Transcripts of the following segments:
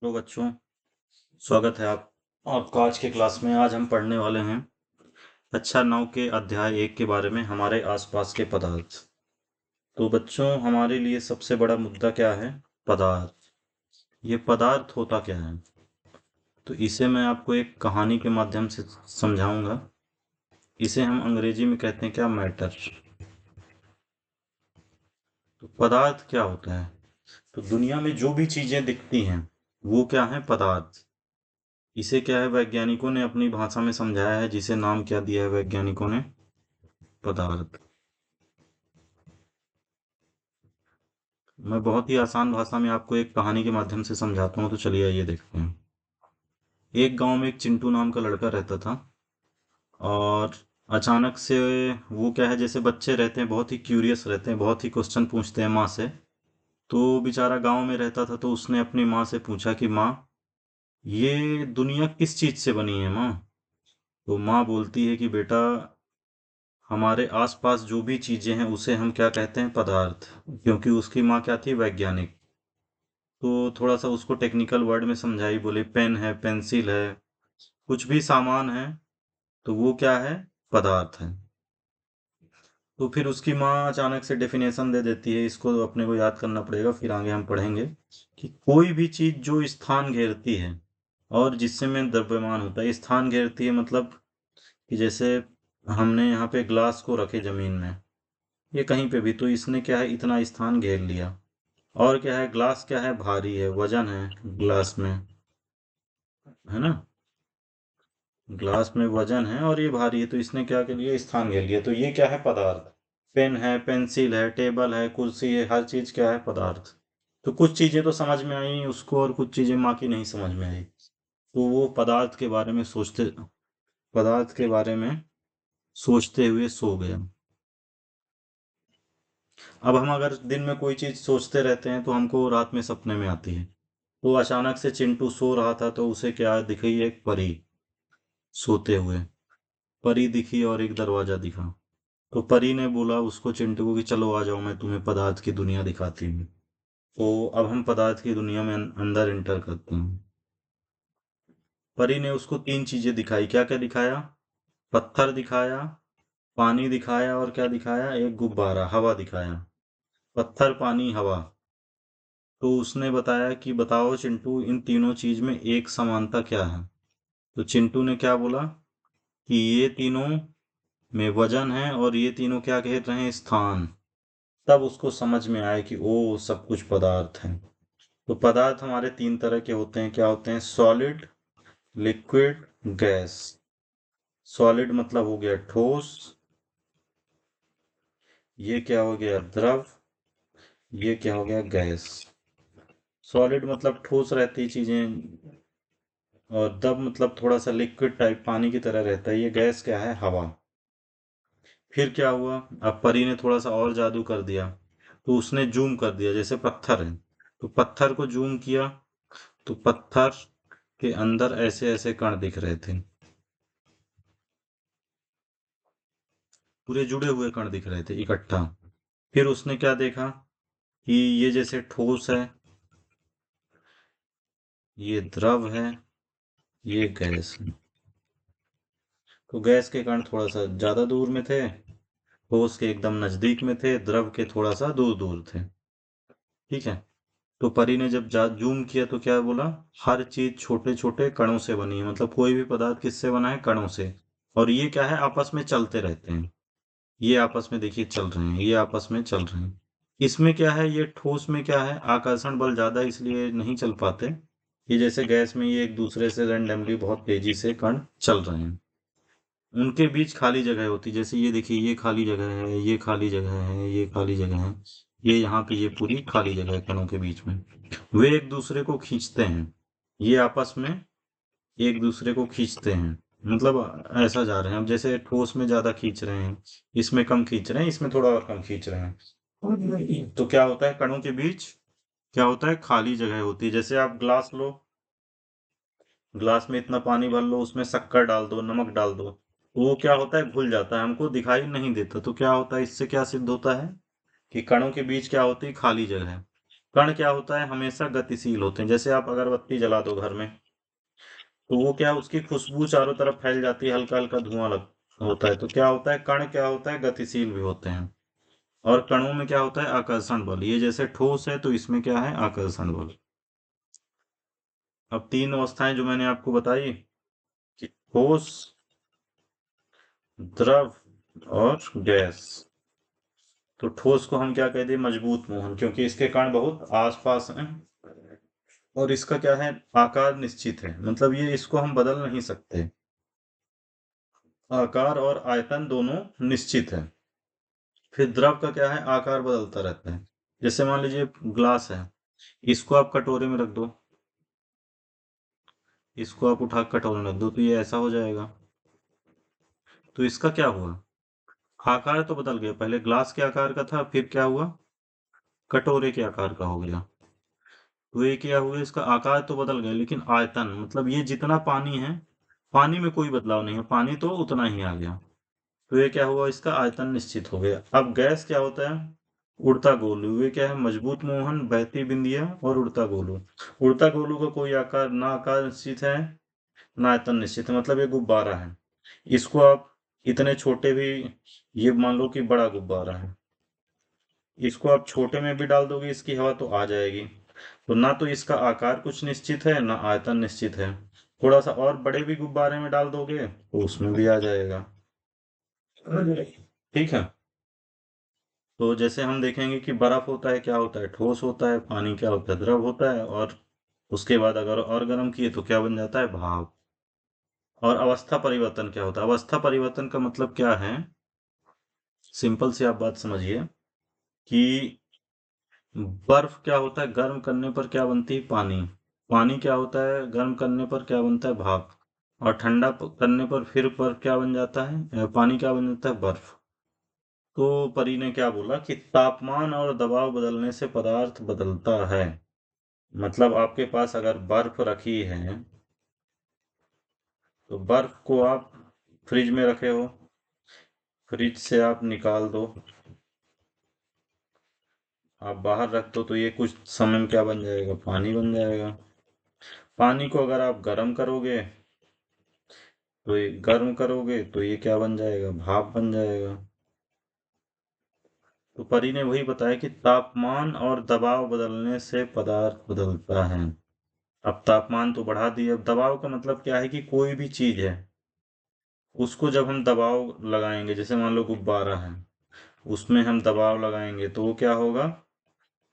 Hello बच्चों, स्वागत है आपका आज के क्लास में। आज हम पढ़ने वाले हैं कक्षा 9 के अध्याय 1 के बारे में, हमारे आसपास के पदार्थ। तो बच्चों, हमारे लिए सबसे बड़ा मुद्दा क्या है? पदार्थ। ये पदार्थ होता क्या है? तो इसे मैं आपको एक कहानी के माध्यम से समझाऊंगा। इसे हम अंग्रेजी में कहते हैं क्या? मैटर। तो पदार्थ क्या होता है? तो दुनिया में जो भी चीजें दिखती हैं वो क्या है? पदार्थ। इसे क्या है, वैज्ञानिकों ने अपनी भाषा में समझाया है, जिसे नाम क्या दिया है वैज्ञानिकों ने? पदार्थ। मैं बहुत ही आसान भाषा में आपको एक कहानी के माध्यम से समझाता हूँ, तो चलिए आइए देखते हैं। एक गांव में एक चिंटू नाम का लड़का रहता था। और अचानक से वो क्या है, जैसे बच्चे रहते हैं, बहुत ही क्यूरियस रहते हैं, बहुत ही क्वेश्चन पूछते हैं माँ से। तो बेचारा गांव में रहता था, तो उसने अपनी माँ से पूछा कि माँ, ये दुनिया किस चीज से बनी है माँ? तो माँ बोलती है कि बेटा, हमारे आसपास जो भी चीजें हैं उसे हम क्या कहते हैं? पदार्थ। क्योंकि उसकी माँ क्या थी? वैज्ञानिक। तो थोड़ा सा उसको टेक्निकल वर्ड में समझाई, बोले पेन है, पेंसिल है, कुछ भी सामान है तो वो क्या है? पदार्थ है। तो फिर उसकी माँ अचानक से डेफिनेशन दे देती है, इसको अपने को याद करना पड़ेगा, फिर आगे हम पढ़ेंगे कि कोई भी चीज जो स्थान घेरती है और जिससे में द्रव्यमान होता है। स्थान घेरती है मतलब कि जैसे हमने यहाँ पे ग्लास को रखे जमीन में, ये कहीं पे भी, तो इसने क्या है, इतना स्थान घेर लिया। और क्या है, ग्लास क्या है? भारी है, वजन है ग्लास में, है ना? ग्लास में वजन है और ये भारी है, तो इसने क्या कर लिया? स्थान घेर लिया। तो ये क्या है? पदार्थ। पेन है, पेंसिल है, टेबल है, कुर्सी है, हर चीज क्या है? पदार्थ। तो कुछ चीजें तो समझ में आई उसको और कुछ चीजें माँ की नहीं समझ में आई। तो वो पदार्थ के बारे में सोचते हुए सो गया। अब हम अगर दिन में कोई चीज सोचते रहते हैं तो हमको रात में सपने में आती है। तो अचानक से चिंटू सो रहा था, तो उसे क्या दिखी? एक परी। सोते हुए परी दिखी और एक दरवाजा दिखा। तो परी ने बोला उसको, चिंटू को, कि चलो आ जाओ, मैं तुम्हें पदार्थ की दुनिया दिखाती हूँ। तो अब हम पदार्थ की दुनिया में अंदर एंटर करते हैं। परी ने उसको तीन चीजें दिखाई। क्या क्या दिखाया? पत्थर दिखाया, पानी दिखाया, और क्या दिखाया? एक गुब्बारा, हवा दिखाया। पत्थर, पानी, हवा। तो उसने बताया कि बताओ चिंटू, इन तीनों चीज में एक समानता क्या है? तो चिंटू ने क्या बोला कि ये तीनों में वजन है और ये तीनों क्या कह रहे हैं? स्थान। तब उसको समझ में आया कि ओ, सब कुछ पदार्थ है। तो पदार्थ हमारे तीन तरह के होते हैं। क्या होते हैं? Solid, liquid, gas. सॉलिड मतलब हो गया ठोस। ये क्या हो गया? द्रव। ये क्या हो गया? गैस। सॉलिड मतलब ठोस रहती चीजें, और द्रव मतलब थोड़ा सा लिक्विड टाइप, पानी की तरह रहता है। ये गैस क्या है? हवा। फिर क्या हुआ? अब परी ने थोड़ा सा और जादू कर दिया। तो उसने जूम कर दिया, जैसे पत्थर है तो पत्थर को जूम किया, तो पत्थर के अंदर ऐसे ऐसे कण दिख रहे थे, पूरे जुड़े हुए कण दिख रहे थे इकट्ठा। फिर उसने क्या देखा कि ये जैसे ठोस है, ये द्रव है, ये गैस है। तो गैस के कण थोड़ा सा ज्यादा दूर में थे, ठोस के एकदम नजदीक में थे, द्रव के थोड़ा सा दूर दूर थे। ठीक है। तो परी ने जब जूम किया तो क्या बोला? हर चीज छोटे छोटे कणों से बनी है, मतलब कोई भी पदार्थ किससे बना है? कणों से। और ये क्या है? आपस में चलते रहते हैं। ये आपस में देखिए चल रहे हैं, ये आपस में चल रहे हैं। इसमें क्या है? ये ठोस में क्या है? आकर्षण बल ज्यादा, इसलिए नहीं चल पाते। ये जैसे गैस में ये एक दूसरे से रैंडमली बहुत तेजी से कण चल रहे हैं। उनके बीच खाली जगह होती, जैसे ये देखिए, ये खाली जगह है, ये खाली जगह है, ये खाली जगह है, ये यहाँ पे ये पूरी खाली जगह है कणों के बीच में। वे एक दूसरे को खींचते हैं। ये आपस में एक दूसरे को खींचते हैं, मतलब ऐसा जा रहे हैं। अब जैसे ठोस में ज्यादा खींच रहे हैं, इसमें कम खींच रहे हैं, इसमें थोड़ा और कम खींच रहे हैं। तो क्या होता है? कणों के बीच क्या होता है? खाली जगह होती है। जैसे आप ग्लास लो, ग्लास में इतना पानी भर लो, उसमें शक्कर डाल दो, नमक डाल दो, तो वो क्या होता है? घुल जाता है, हमको दिखाई नहीं देता। तो क्या होता है? इससे क्या सिद्ध होता है कि कणों के बीच क्या होती है? खाली जगह है। कण क्या होता है, हमेशा गतिशील होते हैं। जैसे आप अगरबत्ती जला दो घर में, तो वो क्या, उसकी खुशबू चारों तरफ फैल जाती है, हल्का हल्का धुआं लग होता है। तो क्या होता है, कण क्या होता है, गतिशील भी होते हैं। और कणों में क्या होता है, आकर्षण बल। ये जैसे ठोस है तो इसमें क्या है, आकर्षण बल। अब तीन अवस्थाएं जो मैंने आपको बताई कि ठोस, द्रव और गैस। तो ठोस को हम क्या कहते हैं, मजबूत मोहन, क्योंकि इसके कण बहुत आसपास हैं और इसका क्या है, आकार निश्चित है, मतलब ये इसको हम बदल नहीं सकते। आकार और आयतन दोनों निश्चित है। फिर द्रव का क्या है, आकार बदलता रहता है। जैसे मान लीजिए ग्लास है, इसको आप कटोरे में रख दो, इसको आप उठा के कटोरे में रख दो, तो ये ऐसा हो जाएगा। तो इसका क्या हुआ, आकार तो बदल गया, पहले ग्लास के आकार का था, फिर क्या हुआ, कटोरे के आकार का हो गया। तो ये क्या हुआ, इसका आकार तो बदल गया, लेकिन आयतन, मतलब ये जितना पानी है, पानी में कोई बदलाव नहीं है, पानी तो उतना ही आ गया। तो ये क्या हुआ, इसका आयतन निश्चित हो गया। अब गैस क्या होता है, उड़ता गोलू। ये क्या है, मजबूत मोहन, बहती बिंदिया और उड़ता गोलू। उड़ता गोलू का कोई आकार ना, आकार निश्चित है ना आयतन निश्चित है, मतलब ये गुब्बारा है। इसको आप इतने छोटे भी, ये मान लो कि बड़ा गुब्बारा है, इसको आप छोटे में भी डाल दोगे इसकी हवा तो आ जाएगी। तो ना तो इसका आकार कुछ निश्चित है, ना आयतन निश्चित है। थोड़ा सा और बड़े भी गुब्बारे में डाल दोगे तो उसमें भी आ जाएगा। ठीक है। तो जैसे हम देखेंगे कि बर्फ होता है, क्या होता है, ठोस होता है। पानी क्या होता है, द्रव होता है। और उसके बाद अगर और गर्म किए तो क्या बन जाता है, भाप। और अवस्था परिवर्तन क्या होता है, अवस्था परिवर्तन का मतलब क्या है, सिंपल सी आप बात समझिए कि बर्फ क्या होता है, गर्म करने पर क्या बनती है, पानी। पानी क्या होता है, गर्म करने पर क्या बनता है, भाप। और ठंडा करने पर फिर बर्फ क्या बन जाता है, पानी क्या बन जाता है, बर्फ। तो परी ने क्या बोला कि तापमान और दबाव बदलने से पदार्थ बदलता है। मतलब आपके पास अगर बर्फ रखी है, तो बर्फ को आप फ्रिज में रखे हो, फ्रिज से आप निकाल दो, आप बाहर रख दो, तो ये कुछ समय में क्या बन जाएगा, पानी बन जाएगा। पानी को अगर आप गर्म करोगे, तो ये गर्म करोगे तो ये क्या बन जाएगा, भाप बन जाएगा। तो परी ने वही बताया कि तापमान और दबाव बदलने से पदार्थ बदलता है। अब तापमान तो बढ़ा दिए, अब दबाव का मतलब क्या है कि कोई भी चीज है, उसको जब हम दबाव लगाएंगे, जैसे मान लो गुब्बारा है, उसमें हम दबाव लगाएंगे तो वो क्या होगा,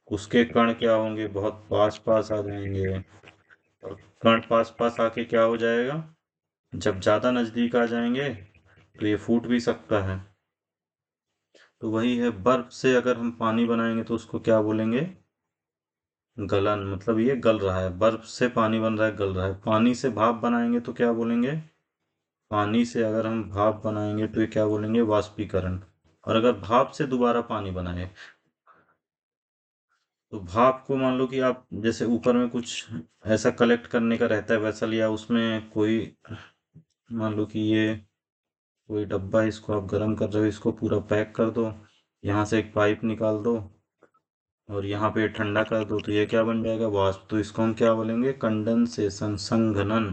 उसके कण क्या होंगे, बहुत पास पास आ जाएंगे। और कण पास पास आके क्या हो जाएगा, जब ज्यादा नजदीक आ जाएंगे तो ये फूट भी सकता है। तो वही है, बर्फ से अगर हम पानी बनाएंगे तो उसको क्या बोलेंगे, गलन। मतलब ये गल रहा है, बर्फ से पानी बन रहा है, गल रहा है। पानी से भाप बनाएंगे तो क्या बोलेंगे, पानी से अगर हम भाप बनाएंगे तो ये क्या बोलेंगे, वाष्पीकरण। और अगर भाप से दोबारा पानी बनाए, तो भाप को मान लो कि आप जैसे ऊपर में कुछ ऐसा कलेक्ट करने का रहता है वेसल, या उसमें कोई, मान लो कि ये कोई डब्बा है, इसको आप गर्म कर रहे हो, इसको पूरा पैक कर दो, यहाँ से एक पाइप निकाल दो और यहाँ पे ठंडा कर दो, तो ये क्या बन जाएगा, वाष्प। तो इसको हम क्या बोलेंगे, कंडेंसेशन, संघनन।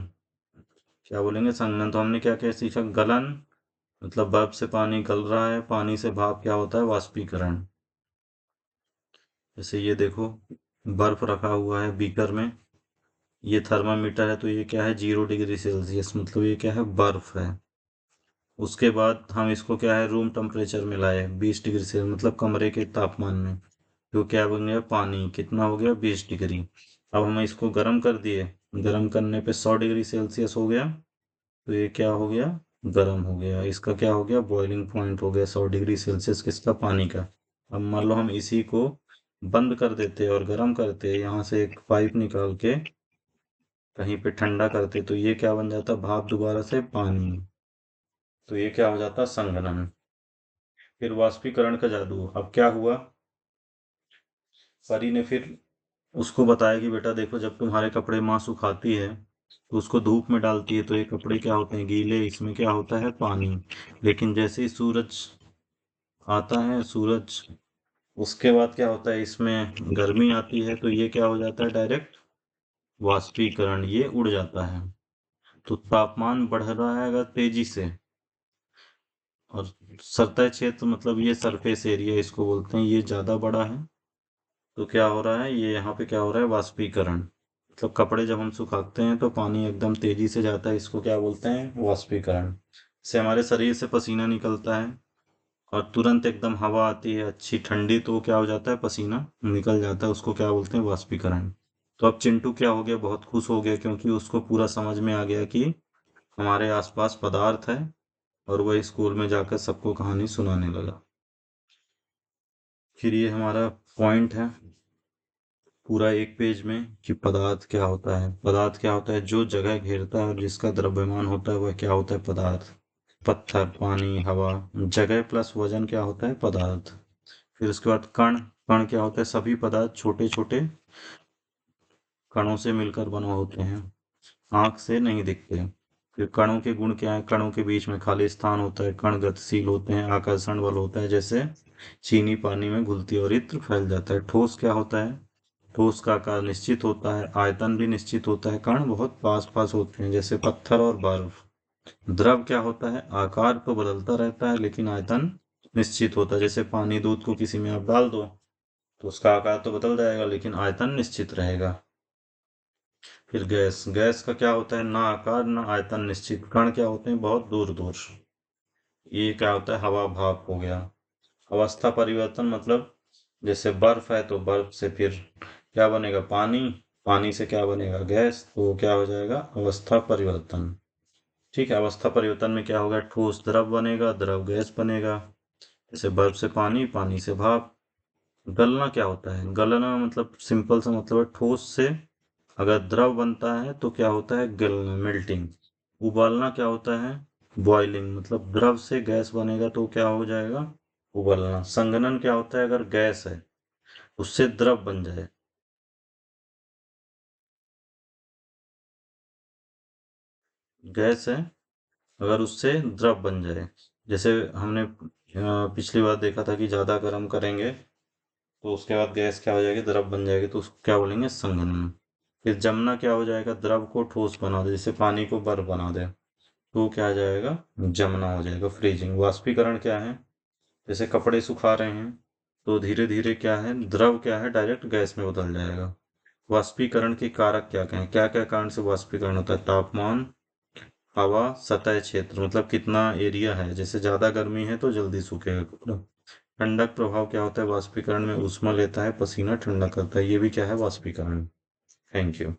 क्या बोलेंगे, संघनन। तो हमने क्या क्या सीखा, गलन मतलब बर्फ से पानी गल रहा है, पानी से भाप क्या होता है, वाष्पीकरण। जैसे ये देखो, बर्फ रखा हुआ है बीकर में, ये थर्मामीटर है, तो ये क्या है, 0 डिग्री सेल्सियस, मतलब ये क्या है, बर्फ है। उसके बाद हम इसको क्या है, रूम टेम्परेचर में लाए, 20 डिग्री सेल्सियस, मतलब कमरे के तापमान में। तो क्या बन गया, पानी कितना हो गया, 20 डिग्री। अब हम इसको गर्म कर दिए, गर्म करने पे 100 डिग्री सेल्सियस हो गया, तो ये क्या हो गया, गर्म हो गया। इसका क्या हो गया, बॉइलिंग पॉइंट हो गया 100 डिग्री सेल्सियस, किसका, पानी का। अब मान लो हम इसी को बंद कर देते और गर्म करते, यहाँ से एक पाइप निकाल के कहीं पे ठंडा करते, तो ये क्या बन जाता, भाप दोबारा से पानी। तो ये क्या हो जाता, संघनन। फिर वाष्पीकरण का जादू, अब क्या हुआ, परी ने फिर उसको बताया कि बेटा देखो, जब तुम्हारे कपड़े माँ सुखाती है तो उसको धूप में डालती है, तो ये कपड़े क्या होते हैं, गीले, इसमें क्या होता है, पानी। लेकिन जैसे ही सूरज आता है, सूरज उसके बाद क्या होता है, इसमें गर्मी आती है तो ये क्या हो जाता है, डायरेक्ट वाष्पीकरण, ये उड़ जाता है। तो तापमान बढ़ रहा है अगर तेजी से, और सतह क्षेत्र मतलब ये सरफेस एरिया इसको बोलते हैं, ये ज्यादा बड़ा है, तो क्या हो रहा है, ये यहाँ पे क्या हो रहा है, वाष्पीकरण। मतलब कपड़े जब हम सुखाते हैं तो पानी एकदम तेजी से जाता है, इसको क्या बोलते हैं, वाष्पीकरण। इससे हमारे शरीर से पसीना निकलता है, और तुरंत एकदम हवा आती है अच्छी ठंडी, तो क्या हो जाता है, पसीना निकल जाता है, उसको क्या बोलते हैं, वाष्पीकरण। तो अब चिंटू क्या हो गया, बहुत खुश हो गया, क्योंकि उसको पूरा समझ में आ गया कि हमारे आसपास पदार्थ है, और वह स्कूल में जाकर सबको कहानी सुनाने लगा। फिर ये हमारा पॉइंट है पूरा एक पेज में, कि पदार्थ क्या होता है। पदार्थ क्या होता है, जो जगह घेरता है और जिसका द्रव्यमान होता है वह क्या होता है, पदार्थ। पत्थर, पानी, हवा, जगह प्लस वजन क्या होता है, पदार्थ। फिर उसके बाद कण। कण क्या होता है, सभी पदार्थ छोटे छोटे कणों से मिलकर बने होते हैं, आंख से नहीं दिखते। फिर कणों के गुण क्या है, कणों के बीच में खाली स्थान होता है, कण गतिशील होते हैं, आकर्षण बल होता है, जैसे चीनी पानी में घुलती है और इत्र फैल जाता है। ठोस क्या होता है, ठोस का आकार निश्चित होता है, आयतन भी निश्चित होता है, कण बहुत पास पास होते हैं, जैसे पत्थर और बर्फ। द्रव क्या होता है, आकार तो बदलता रहता है लेकिन आयतन निश्चित होता है, जैसे पानी, दूध को किसी में आप डाल दो तो उसका आकार तो बदल जाएगा लेकिन आयतन निश्चित रहेगा। फिर गैस। गैस का क्या होता है, ना आकार ना आयतन निश्चित, कण क्या होते हैं, बहुत दूर दूर। ये क्या होता है, हवा भाप हो गया। अवस्था परिवर्तन मतलब जैसे बर्फ है तो बर्फ से फिर क्या बनेगा, पानी, पानी से क्या बनेगा, गैस, तो क्या हो जाएगा, अवस्था परिवर्तन। ठीक है, अवस्था परिवर्तन में क्या होगा, ठोस द्रव बनेगा, द्रव गैस बनेगा, जैसे बर्फ से पानी, पानी से भाप। गलना क्या होता है, गलना मतलब सिंपल सा मतलब है, ठोस से अगर द्रव बनता है तो क्या होता है, गलना, मेल्टिंग। उबालना क्या होता है, बॉइलिंग, मतलब द्रव से गैस बनेगा तो क्या हो जाएगा, उबलना। संघनन क्या होता है, अगर गैस है उससे द्रव बन जाए, गैस है अगर उससे द्रव बन जाए, जैसे हमने पिछली बार देखा था कि ज्यादा गर्म करेंगे तो उसके बाद गैस क्या हो जाएगी, द्रव बन जाएगी, तो उसको क्या बोलेंगे, संघनन। फिर जमना क्या हो जाएगा, द्रव को ठोस बना दे, जैसे पानी को बर्फ बना दे, तो क्या आ जाएगा, जमना हो जाएगा, फ्रीजिंग। वाष्पीकरण क्या है, जैसे कपड़े सुखा रहे हैं तो धीरे धीरे क्या है, द्रव क्या है, डायरेक्ट गैस में बदल जाएगा। वाष्पीकरण के कारक क्या क्या हैं, क्या क्या कारण से वाष्पीकरण होता है, तापमान, हवा, सतह क्षेत्र मतलब कितना एरिया है, जैसे ज्यादा गर्मी है तो जल्दी सूखेगा कपड़ा। ठंडक प्रभाव क्या होता है, वाष्पीकरण में ऊष्मा लेता है, पसीना ठंडा करता है, ये भी क्या है, वाष्पीकरण। Thank you.